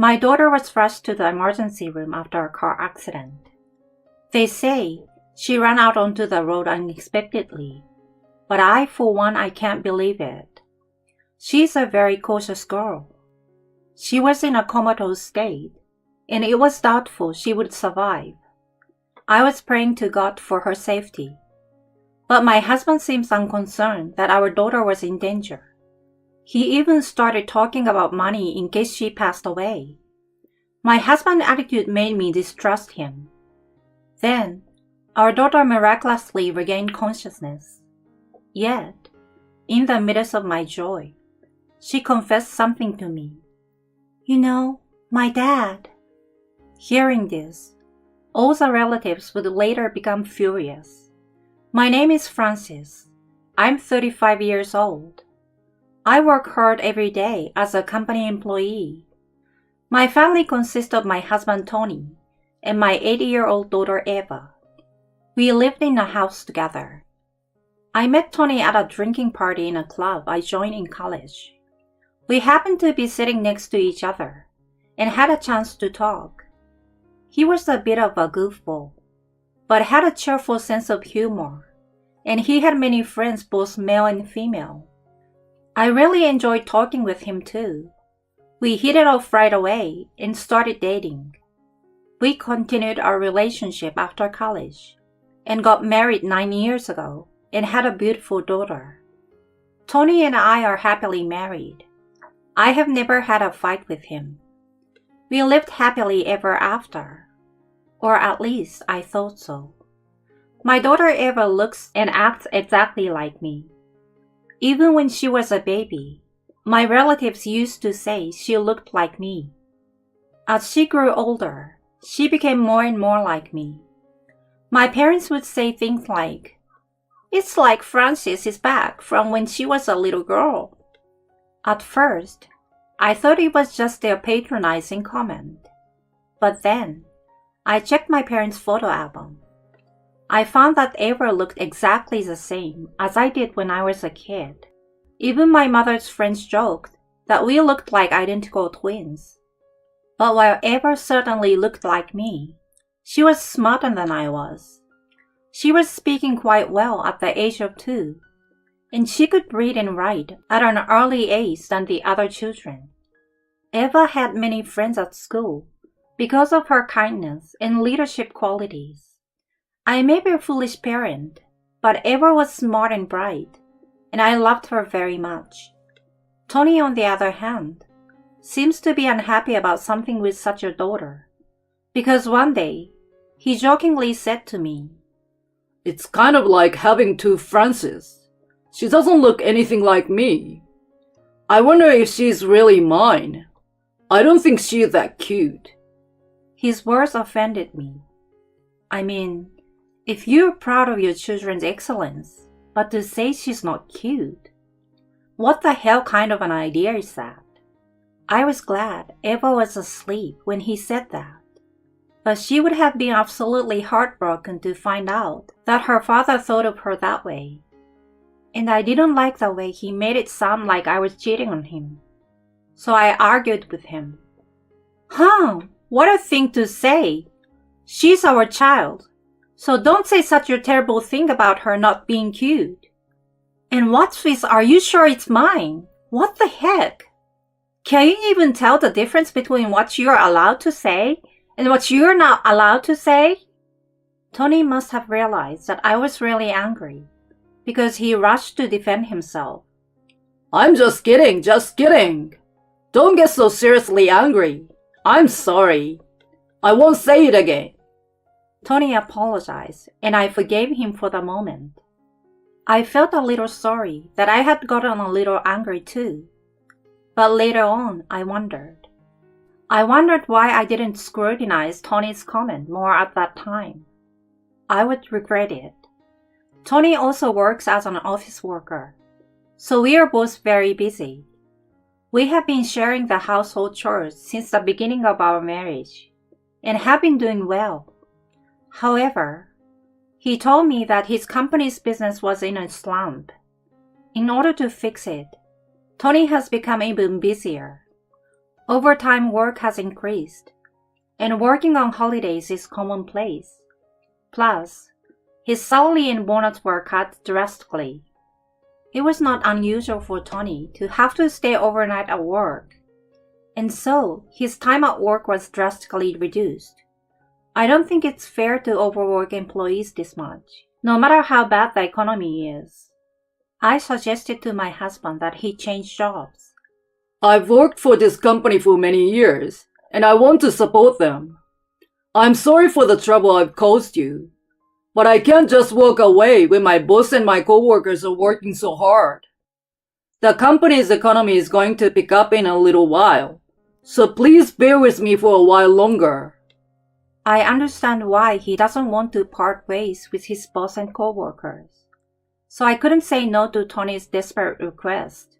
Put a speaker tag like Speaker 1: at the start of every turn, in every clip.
Speaker 1: My daughter was rushed to the emergency room after a car accident. They say she ran out onto the road unexpectedly, but for one, I can't believe it. She's a very cautious girl. She was in a comatose state, and it was doubtful she would survive. I was praying to God for her safety. But my husband seems unconcerned that our daughter was in danger. He even started talking about money in case she passed away. My husband's attitude made me distrust him. Then, our daughter miraculously regained consciousness. Yet, in the midst of my joy, she confessed something to me. You know, my dad. Hearing this, all the relatives would later become furious. My name is Francis. I'm 35 years old. I work hard every day as a company employee. My family consists of my husband Tony and my 80-year-old daughter Eva. We lived in a house together. I met Tony at a drinking party in a club I joined in college. We happened to be sitting next to each other and had a chance to talk. He was a bit of a goofball, but had a cheerful sense of humor, and he had many friends, both male and female. I really enjoyed talking with him too. We hit it off right away and started dating. We continued our relationship after college and got married 9 years ago and had a beautiful daughter. Tony and I are happily married. I have never had a fight with him. We lived happily ever after, or at least I thought so. My daughter Eva looks and acts exactly like me. Even when she was a baby, my relatives used to say she looked like me. As she grew older, she became more and more like me. My parents would say things like, "It's like Frances is back from when she was a little girl." At first, I thought it was just their patronizing comment. But then, I checked my parents' photo album. I found that Eva looked exactly the same as I did when I was a kid. Even my mother's friends joked that we looked like identical twins. But while Eva certainly looked like me, she was smarter than I was. She was speaking quite well at the age of 2, and she could read and write at an early age than the other children. Eva had many friends at school because of her kindness and leadership qualities. I may be a foolish parent, but Eva was smart and bright, and I loved her very much. Tony, on the other hand, seems to be unhappy about something with such a daughter, because one day, he jokingly said to me,
Speaker 2: "It's kind of like having two Frances. She doesn't look anything like me. I wonder if she's really mine. I don't think she's that cute."
Speaker 1: His words offended me. I mean, if you're proud of your children's excellence, but to say she's not cute, what the hell kind of an idea is that? I was glad Eva was asleep when he said that, but she would have been absolutely heartbroken to find out that her father thought of her that way. And I didn't like the way he made it sound like I was cheating on him. So I argued with him. What a thing to say! She's our child, so don't say such a terrible thing about her not being cute. And what's this, are you sure it's mine? What the heck? Can you even tell the difference between what you're allowed to say and what you're not allowed to say? Tony must have realized that I was really angry, because he rushed to defend himself.
Speaker 2: "I'm just kidding, just kidding. Don't get so seriously angry. I'm sorry. I won't say it again."
Speaker 1: Tony apologized, and I forgave him for the moment. I felt a little sorry that I had gotten a little angry too. But later on, I wondered. I wondered why I didn't scrutinize Tony's comment more at that time. I would regret it. Tony also works as an office worker, so we are both very busy. We have been sharing the household chores since the beginning of our marriage, and have been doing well. However, he told me that his company's business was in a slump. In order to fix it, Tony has become even busier. Overtime work has increased, and working on holidays is commonplace. Plus, his salary and bonus were cut drastically. It was not unusual for Tony to have to stay overnight at work, and so his time at work was drastically reduced. I don't think it's fair to overwork employees this much, no matter how bad the economy is. I suggested to my husband that he change jobs.
Speaker 2: I've worked for this company for many years, and I want to support them. I'm sorry for the trouble I've caused you, but I can't just walk away when my boss and my coworkers are working so hard. The company's economy is going to pick up in a little while, so please bear with me for a while longer.
Speaker 1: I understand why he doesn't want to part ways with his boss and coworkers, so I couldn't say no to Tony's desperate request.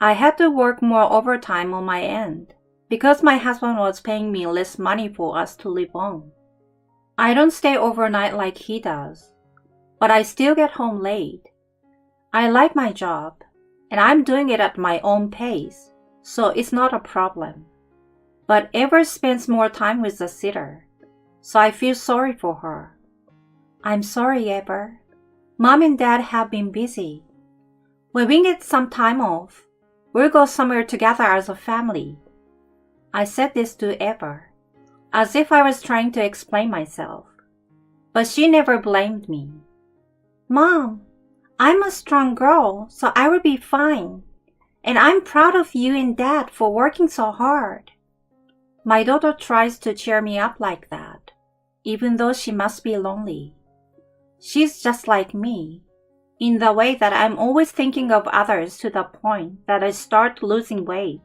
Speaker 1: I had to work more overtime on my end because my husband was paying me less money for us to live on. I don't stay overnight like he does, but I still get home late. I like my job, and I'm doing it at my own pace, so it's not a problem. But Ever spends more time with the sitter, so I feel sorry for her. I'm sorry, Ever. Mom and Dad have been busy. When we get some time off, we'll go somewhere together as a family. I said this to Ever, as if I was trying to explain myself. But she never blamed me. Mom, I'm a strong girl, so I will be fine. And I'm proud of you and Dad for working so hard. My daughter tries to cheer me up like that, even though she must be lonely. She's just like me, in the way that I'm always thinking of others to the point that I start losing weight.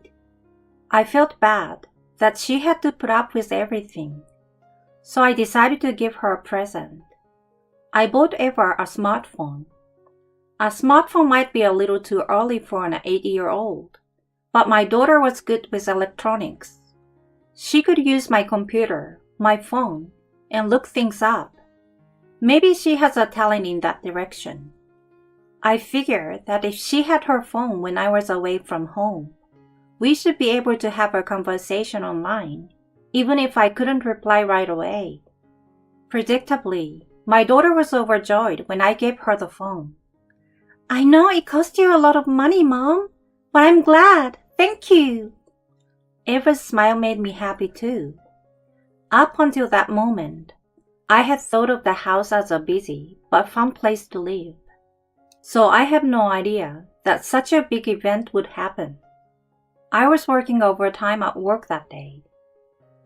Speaker 1: I felt bad that she had to put up with everything, so I decided to give her a present. I bought Ever a smartphone. A smartphone might be a little too early for an 8-year-old, but my daughter was good with electronics. She could use my computer, my phone, and look things up. Maybe she has a talent in that direction. I figured that if she had her phone when I was away from home, we should be able to have a conversation online, even if I couldn't reply right away. Predictably, my daughter was overjoyed when I gave her the phone. I know it cost you a lot of money, Mom, but I'm glad. Thank you. Eva's smile made me happy too. Up until that moment, I had thought of the house as a busy but fun place to live. So I had no idea that such a big event would happen. I was working overtime at work that day.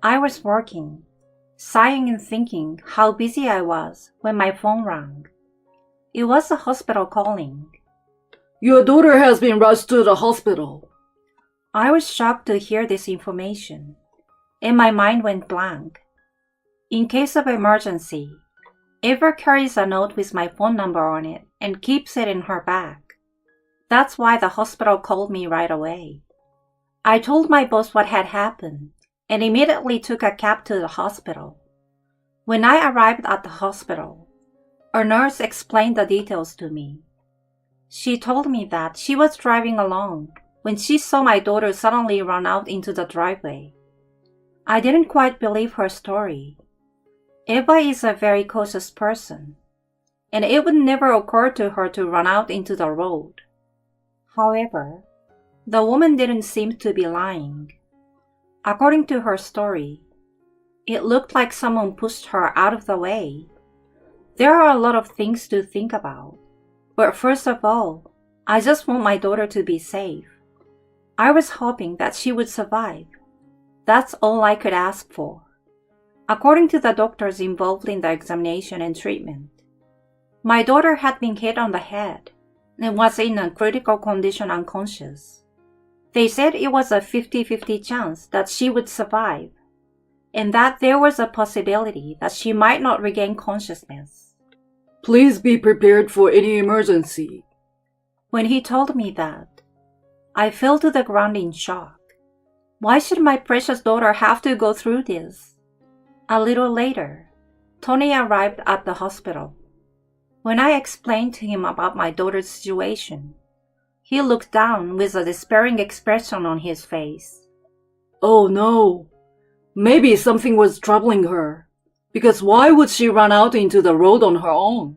Speaker 1: I was working, sighing and thinking how busy I was when my phone rang. It was the hospital calling.
Speaker 2: Your daughter has been rushed to the hospital.
Speaker 1: I was shocked to hear this information, and my mind went blank. In case of emergency, Eva carries a note with my phone number on it and keeps it in her bag. That's why the hospital called me right away. I told my boss what had happened and immediately took a cab to the hospital. When I arrived at the hospital, a nurse explained the details to me. She told me that she was driving along when she saw my daughter suddenly run out into the driveway. I didn't quite believe her story. Eva is a very cautious person, and it would never occur to her to run out into the road. However, the woman didn't seem to be lying. According to her story, it looked like someone pushed her out of the way. There are a lot of things to think about, but first of all, I just want my daughter to be safe. I was hoping that she would survive. That's all I could ask for. According to the doctors involved in the examination and treatment, my daughter had been hit on the head and was in a critical condition unconscious. They said it was a 50-50 chance that she would survive, and that there was a possibility that she might not regain consciousness.
Speaker 2: Please be prepared for any emergency.
Speaker 1: When he told me that, I fell to the ground in shock. Why should my precious daughter have to go through this? A little later, Tony arrived at the hospital. When I explained to him about my daughter's situation, he looked down with a despairing expression on his face.
Speaker 2: Oh no, maybe something was troubling her, because why would she run out into the road on her own?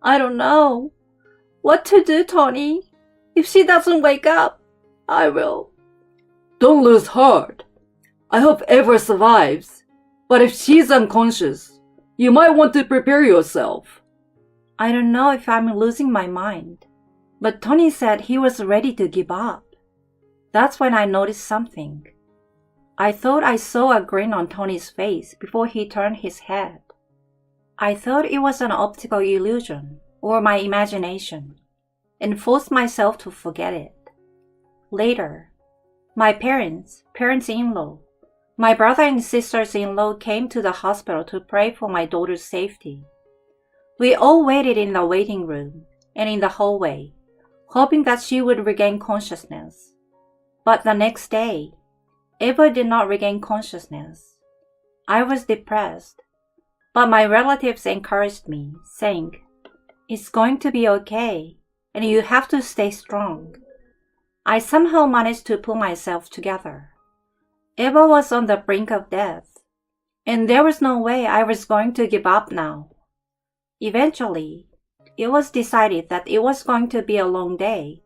Speaker 1: I don't know. What to do, Tony? If she doesn't wake up, I will.
Speaker 2: Don't lose heart. I hope Eva survives, but if she's unconscious, you might want to prepare yourself.
Speaker 1: I don't know if I'm losing my mind, but Tony said he was ready to give up. That's when I noticed something. I thought I saw a grin on Tony's face before he turned his head. I thought it was an optical illusion or my imagination, and forced myself to forget it. Later, my parents-in-law, my brother and sisters-in-law came to the hospital to pray for my daughter's safety. We all waited in the waiting room and in the hallway, hoping that she would regain consciousness. But the next day, Eva did not regain consciousness. I was depressed, but my relatives encouraged me, saying, "It's going to be okay, and you have to stay strong." I somehow managed to pull myself together. Eva was on the brink of death, and there was no way I was going to give up now. Eventually, it was decided that it was going to be a long day,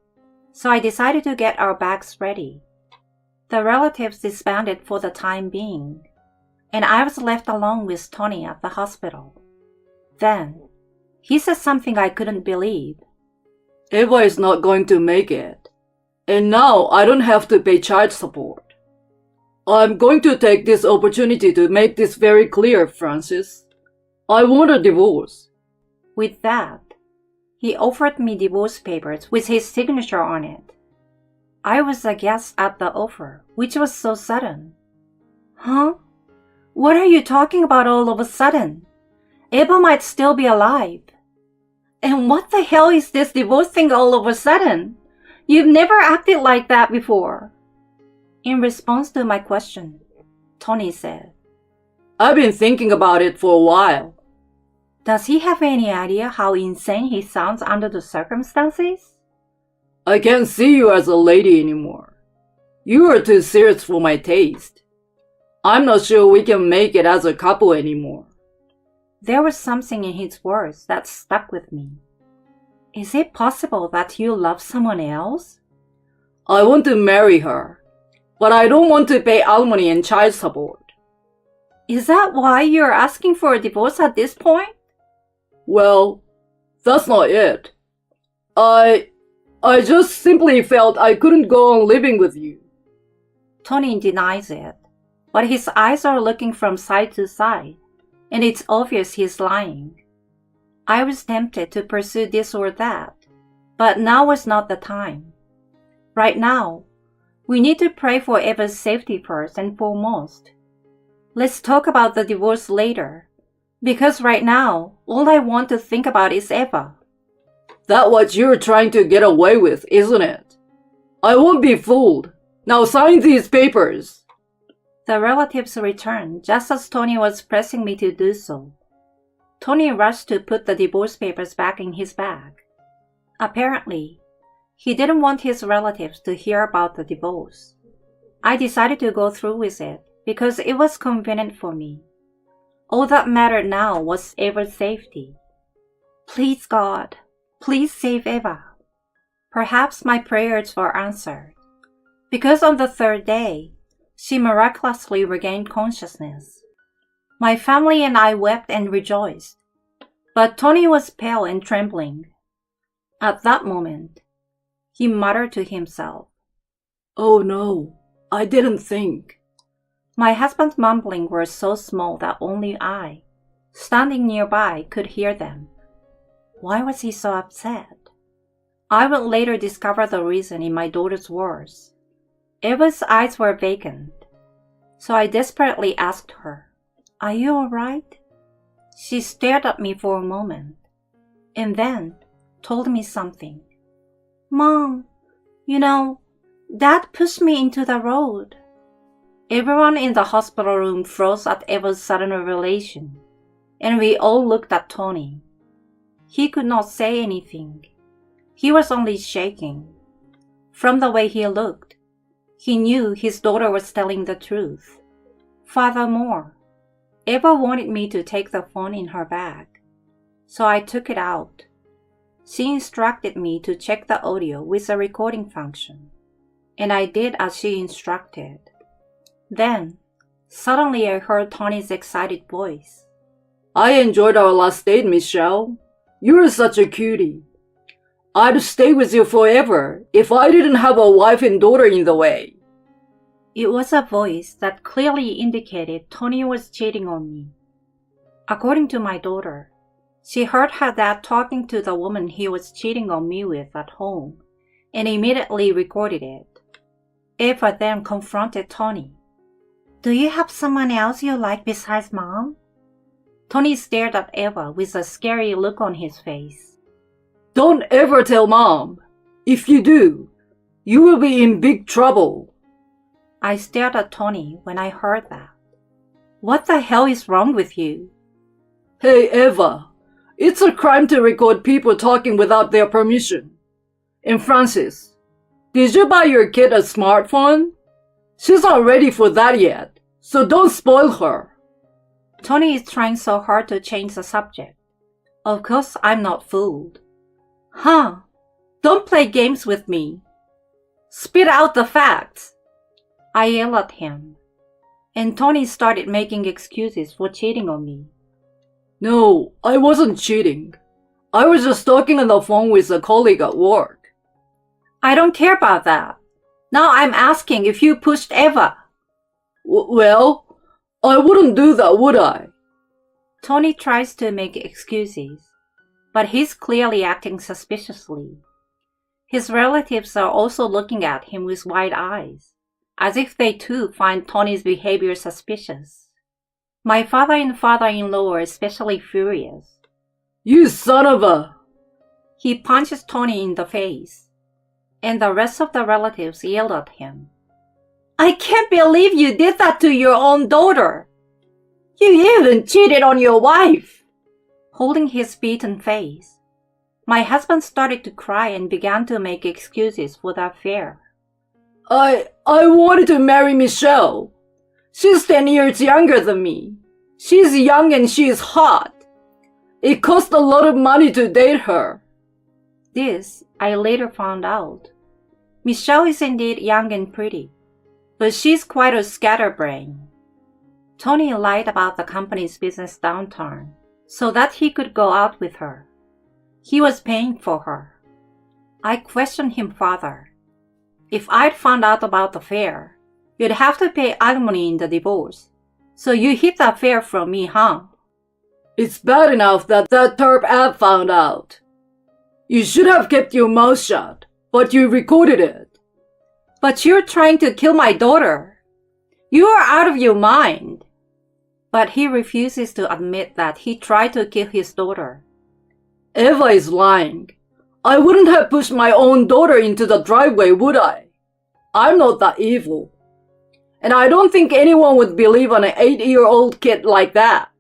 Speaker 1: so I decided to get our bags ready. The relatives disbanded for the time being, and I was left alone with Tony at the hospital. Then, he said something I couldn't believe.
Speaker 2: Eva is not going to make it, and now I don't have to pay child support. I'm going to take this opportunity to make this very clear, Francis. I want a divorce.
Speaker 1: With that, he offered me divorce papers with his signature on it. I was aghast at the offer, which was so sudden. Huh? What are you talking about all of a sudden? Eva might still be alive. And what the hell is this divorce thing all of a sudden? You've never acted like that before. In response to my question, Tony said,
Speaker 2: I've been thinking about it for a while.
Speaker 1: Does he have any idea how insane he sounds under the circumstances?
Speaker 2: I can't see you as a lady anymore. You are too serious for my taste. I'm not sure we can make it as a couple anymore.
Speaker 1: There was something in his words that stuck with me. Is it possible that you love someone else?
Speaker 2: I want to marry her, but I don't want to pay alimony and child support.
Speaker 1: Is that why you're asking for a divorce at this point?
Speaker 2: Well, that's not it. I just simply felt I couldn't go on living with you.
Speaker 1: Tony denies it, but his eyes are looking from side to side, and it's obvious he's lying. I was tempted to pursue this or that, but now was not the time. Right now, we need to pray for Eva's safety first and foremost. Let's talk about the divorce later, because right now, all I want to think about is Eva.
Speaker 2: That's what you're trying to get away with, isn't it? I won't be fooled. Now sign these papers.
Speaker 1: The relatives returned just as Tony was pressing me to do so. Tony rushed to put the divorce papers back in his bag. Apparently, he didn't want his relatives to hear about the divorce. I decided to go through with it because it was convenient for me. All that mattered now was Eva's safety. Please, God, please save Eva. Perhaps my prayers were answered, because on the third day, she miraculously regained consciousness. My family and I wept and rejoiced, but Tony was pale and trembling. At that moment, he muttered to himself,
Speaker 2: Oh no, I didn't think.
Speaker 1: My husband's mumbling were so small that only I, standing nearby, could hear them. Why was he so upset? I would later discover the reason in my daughter's words. Eva's eyes were vacant, so I desperately asked her, Are you all right? She stared at me for a moment, and then told me something. Mom, Dad pushed me into the road. Everyone in the hospital room froze at Eva's sudden revelation, and we all looked at Tony. He could not say anything. He was only shaking. From the way he looked, He knew his daughter was telling the truth. Furthermore, Eva wanted me to take the phone in her bag, so I took it out. She instructed me to check the audio with the recording function, and I did as she instructed. Then, suddenly I heard Tony's excited voice.
Speaker 2: I enjoyed our last date, Michelle. You're such a cutie. I'd stay with you forever if I didn't have a wife and daughter in the way.
Speaker 1: It was a voice that clearly indicated Tony was cheating on me. According to my daughter, she heard her dad talking to the woman he was cheating on me with at home and immediately recorded it. Eva then confronted Tony. Do you have someone else you like besides Mom? Tony stared at Eva with a scary look on his face.
Speaker 2: Don't ever tell Mom. If you do, you will be in big trouble.
Speaker 1: I stared at Tony when I heard that. What the hell is wrong with you?
Speaker 2: Hey, Eva, it's a crime to record people talking without their permission. And Francis, did you buy your kid a smartphone? She's not ready for that yet, so don't spoil her.
Speaker 1: Tony is trying so hard to change the subject. Of course I'm not fooled. Huh? Don't play games with me. Spit out the facts. I yelled at him, and Tony started making excuses for cheating on me.
Speaker 2: No, I wasn't cheating. I was just talking on the phone with a colleague at work.
Speaker 1: I don't care about that. Now I'm asking if you pushed Eva.
Speaker 2: Well, I wouldn't do that, would I?
Speaker 1: Tony tries to make excuses, but he's clearly acting suspiciously. His relatives are also looking at him with wide eyes, as if they too find Tony's behavior suspicious. My father and father-in-law are especially furious.
Speaker 2: You son of a...
Speaker 1: He punches Tony in the face, and the rest of the relatives yelled at him. I can't believe you did that to your own daughter. You even cheated on your wife. Holding his beaten face, my husband started to cry and began to make excuses for the affair.
Speaker 2: I wanted to marry Michelle. She's 10 years younger than me. She's young and she's hot. It cost a lot of money to date her.
Speaker 1: This I later found out. Michelle is indeed young and pretty, but she's quite a scatterbrain. Tony lied about the company's business downturn so that he could go out with her. He was paying for her. I questioned him further. If I'd found out about the affair, you'd have to pay alimony in the divorce. So you hid the affair from me, huh?
Speaker 2: It's bad enough that Terp app found out. You should have kept your mouth shut, but you recorded it.
Speaker 1: But you're trying to kill my daughter. You are out of your mind. But he refuses to admit that he tried to kill his daughter.
Speaker 2: Eva is lying. I wouldn't have pushed my own daughter into the driveway, would I? I'm not that evil. And I don't think anyone would believe on an 8-year-old kid like that.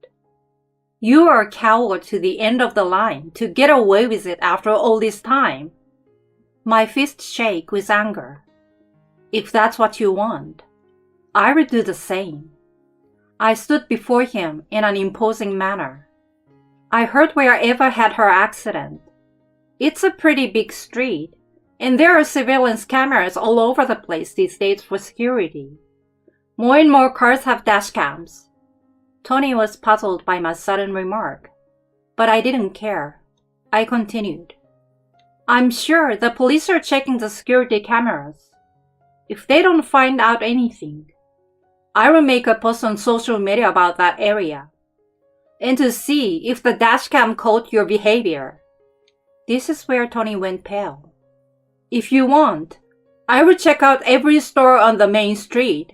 Speaker 1: You are a coward to the end of the line to get away with it after all this time. My fists shake with anger. If that's what you want, I would do the same. I stood before him in an imposing manner. I heard where Eva had her accident. It's a pretty big street, and there are surveillance cameras all over the place these days for security. More and more cars have dash cams. Tony was puzzled by my sudden remark, but I didn't care. I continued. I'm sure the police are checking the security cameras. If they don't find out anything, I will make a post on social media about that area, and to see if the dashcam caught your behavior. This is where Tony went pale. If you want, I will check out every store on the main street.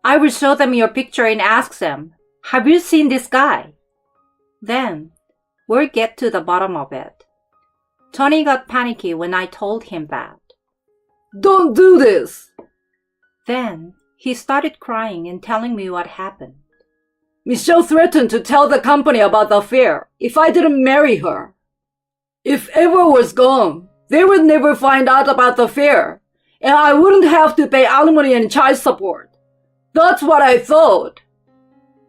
Speaker 1: I will show them your picture and ask them, have you seen this guy? Then, we'll get to the bottom of it. Tony got panicky when I told him that.
Speaker 2: Don't do this!
Speaker 1: Then, he started crying and telling me what happened.
Speaker 2: Michelle threatened to tell the company about the affair if I didn't marry her. If Eva was gone, they would never find out about the affair, and I wouldn't have to pay alimony and child support. That's what I thought.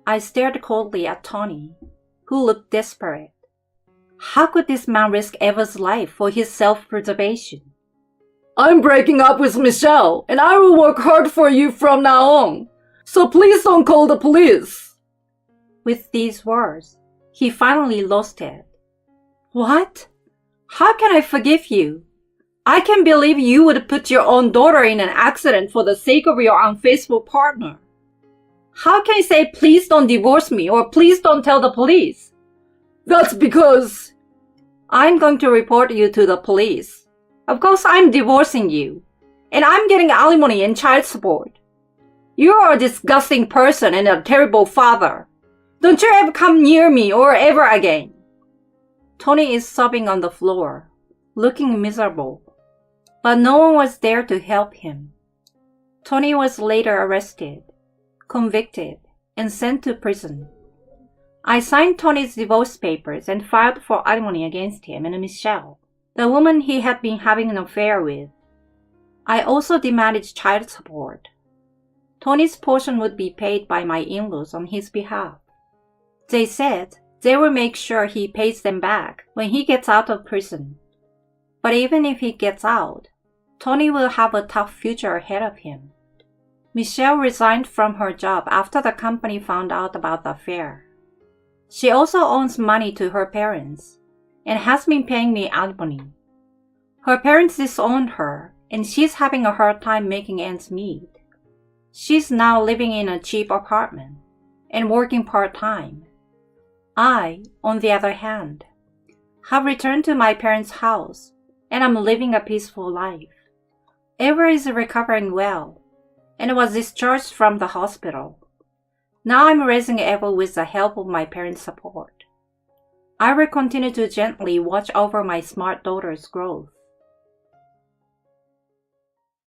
Speaker 1: I stared coldly at Tony, who looked desperate. How could this man risk Eva's life for his self-preservation?
Speaker 2: I'm breaking up with Michelle, and I will work hard for you from now on. So please don't call the police.
Speaker 1: With these words, he finally lost it. What? How can I forgive you? I can't believe you would put your own daughter in an accident for the sake of your unfaithful partner. How can you say please don't divorce me or please don't tell the police?
Speaker 2: That's because
Speaker 1: I'm going to report you to the police. Of course I'm divorcing you, and I'm getting alimony and child support. You are a disgusting person and a terrible father. Don't you ever come near me or ever again. Tony is sobbing on the floor, looking miserable, but no one was there to help him. Tony was later arrested, convicted, and sent to prison. I signed Tony's divorce papers and filed for alimony against him and Michelle, the woman he had been having an affair with. I also demanded child support. Tony's portion would be paid by my in-laws on his behalf. They said they will make sure he pays them back when he gets out of prison. But even if he gets out, Tony will have a tough future ahead of him. Michelle resigned from her job after the company found out about the affair. She also owes money to her parents and has been paying me alimony. Her parents disowned her and she's having a hard time making ends meet. She's now living in a cheap apartment and working part-time. I, on the other hand, have returned to my parents' house and I'm living a peaceful life. Eva is recovering well and was discharged from the hospital. Now I'm raising Eva with the help of my parents' support. I will continue to gently watch over my smart daughter's growth.